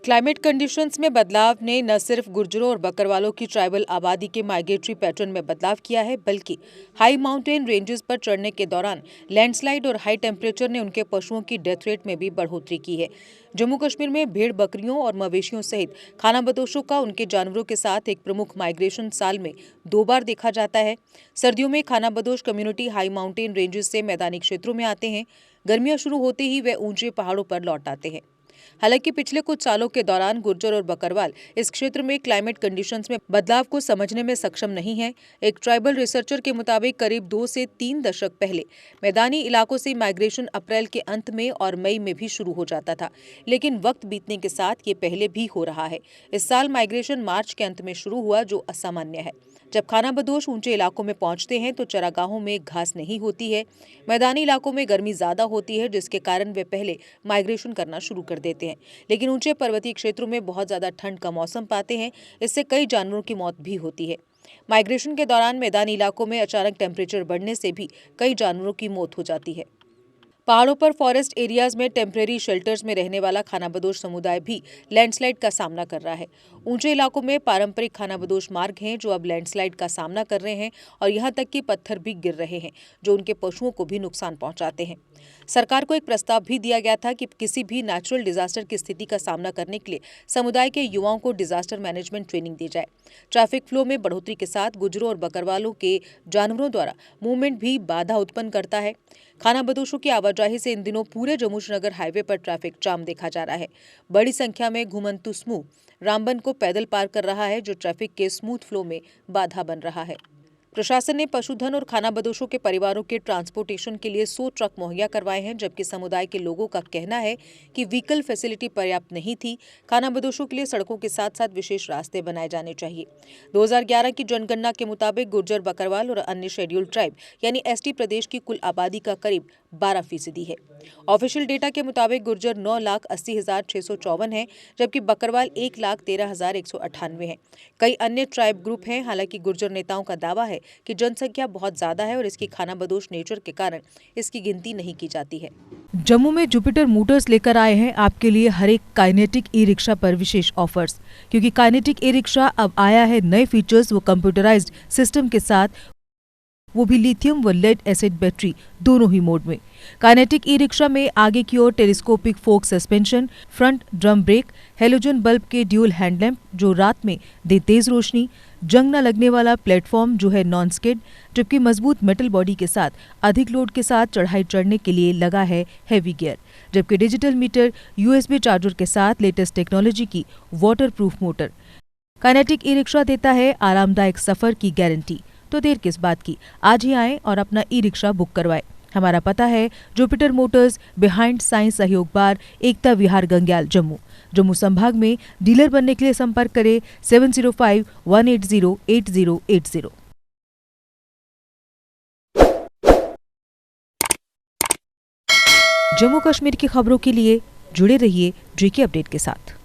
Climate conditions में बदलाव ने न सिर्फ गुर्जरों और बकरवालों की ट्राइबल आबादी के माइग्रेटरी पैटर्न में बदलाव किया है, बल्कि हाई माउंटेन रेंजेस पर चढ़ने के दौरान लैंडस्लाइड और हाई टेम्परेचर ने उनके पशुओं की डेथ रेट में भी बढ़ोतरी की है। जम्मू कश्मीर में भेड़, बकरियों और मवेशियों सहित खानाबदोशों का उनके जानवरों के साथ एक प्रमुख माइग्रेशन साल में 2 बार देखा जाता है। सर्दियों में खानाबदोश कम्युनिटी हाई माउंटेन रेंजेस से मैदानी क्षेत्रों में आते हैं। गर्मियां शुरू होते ही वे ऊंचे पहाड़ों पर लौट आते हैं। हालांकि पिछले कुछ सालों के दौरान गुर्जर और बकरवाल इस क्षेत्र में क्लाइमेट कंडीशंस में बदलाव को समझने में सक्षम नहीं है। एक ट्राइबल रिसर्चर के मुताबिक करीब 2 से 3 दशक पहले मैदानी इलाकों से माइग्रेशन अप्रैल के अंत में और मई में भी शुरू हो जाता था, लेकिन वक्त बीतने के साथ ये पहले भी हो रहा है। इस साल माइग्रेशन मार्च के अंत में शुरू हुआ, जो असामान्य है। जब खानाबदोश ऊंचे इलाकों में पहुंचते हैं तो चरागाहों में घास नहीं होती है। मैदानी इलाकों में गर्मी ज्यादा होती है, जिसके कारण वे पहले माइग्रेशन करना शुरू कर देते हैं। लेकिन ऊंचे पर्वतीय क्षेत्रों में बहुत ज्यादा ठंड का मौसम पाते हैं। इससे कई जानवरों की मौत भी होती है। माइग्रेशन के दौरान मैदानी इलाकों में अचानक टेम्परेचर बढ़ने से भी कई जानवरों की मौत हो जाती है। पहाड़ों पर फॉरेस्ट एरियाज में टेम्परेरी शेल्टर्स में रहने वाला खानाबदोश समुदाय भी लैंडस्लाइड का सामना कर रहा है। ऊंचे इलाकों में पारंपरिक खानाबदोश मार्ग हैं जो अब लैंडस्लाइड का सामना कर रहे हैं, और यहां तक कि पत्थर भी गिर रहे हैं जो उनके पशुओं को भी नुकसान पहुंचाते हैं। सरकार को एक प्रस्ताव भी दिया गया था कि किसी भी नेचुरल डिजास्टर की स्थिति का सामना करने के लिए समुदाय के युवाओं को डिजास्टर मैनेजमेंट ट्रेनिंग दी जाए। ट्रैफिक फ्लो में बढ़ोतरी के साथ गुजरों और बकरवालों के जानवरों द्वारा मूवमेंट भी बाधा उत्पन्न करता है। खानाबदोशों की आवाजाही से इन दिनों पूरे जम्मू श्रीनगर हाईवे पर ट्रैफिक जाम देखा जा रहा है। बड़ी संख्या में घुमंतु समूह रामबन को पैदल पार कर रहा है, जो ट्रैफिक के स्मूथ फ्लो में बाधा बन रहा है। प्रशासन ने पशुधन और खानाबदोशों के परिवारों के ट्रांसपोर्टेशन के लिए 100 ट्रक मुहैया करवाए हैं, जबकि समुदाय के लोगों का कहना है कि व्हीकल फैसिलिटी पर्याप्त नहीं थी। खानाबदोशों के लिए सड़कों के साथ साथ विशेष रास्ते बनाए जाने चाहिए। 2011 की जनगणना के मुताबिक गुर्जर, बकरवाल और अन्य शेड्यूल्ड ट्राइब यानी एसटी प्रदेश की कुल आबादी का करीब 12% है। ऑफिशियल डेटा के मुताबिक गुर्जर 9,80,654 है, जबकि बकरवाल 1,13,198 है। कई अन्य ट्राइब ग्रुप हैं। हालांकि गुर्जर नेताओं का दावा है कि जनसंख्या बहुत ज्यादा है और इसकी खानाबदोश नेचर के कारण इसकी गिनती नहीं की जाती है। जम्मू में जुपिटर मोटर्स लेकर आए हैं आपके लिए हर एक काइनेटिक ई रिक्शा पर विशेष ऑफर्स, क्योंकि काइनेटिक ई रिक्शा अब आया है नए फीचर्स व कंप्यूटराइज्ड सिस्टम के साथ, वो भी लिथियम व लेड एसिड बैटरी दोनों ही मोड में। काइनेटिक ई रिक्शा में आगे की ओर telescopic fork suspension, front drum brake, halogen bulb के ड्यूल हैंडलैम्प जो रात में दे तेज रोशनी, जंग न लगने वाला प्लेटफॉर्म जो है नॉन स्किड, जबकि मजबूत मेटल बॉडी के साथ अधिक लोड के साथ चढ़ाई चढ़ने के लिए लगा है हैवी गियर, जबकि डिजिटल मीटर, यूएसबी चार्जर के साथ लेटेस्ट टेक्नोलॉजी की water proof motor. Kinetic e rickshaw देता है आरामदायक सफर की गारंटी। तो देर किस बात की, आज ही आएं और अपना ई रिक्शा बुक करवाएं। हमारा पता है जुपिटर मोटर्स, बिहाइंड साइंस सहयोग बार, एकता विहार, गंग्याल, जम्मू। जम्मू संभाग में डीलर बनने के लिए संपर्क करें 7051808080। जम्मू कश्मीर की खबरों के लिए जुड़े रहिए JK अपडेट के साथ।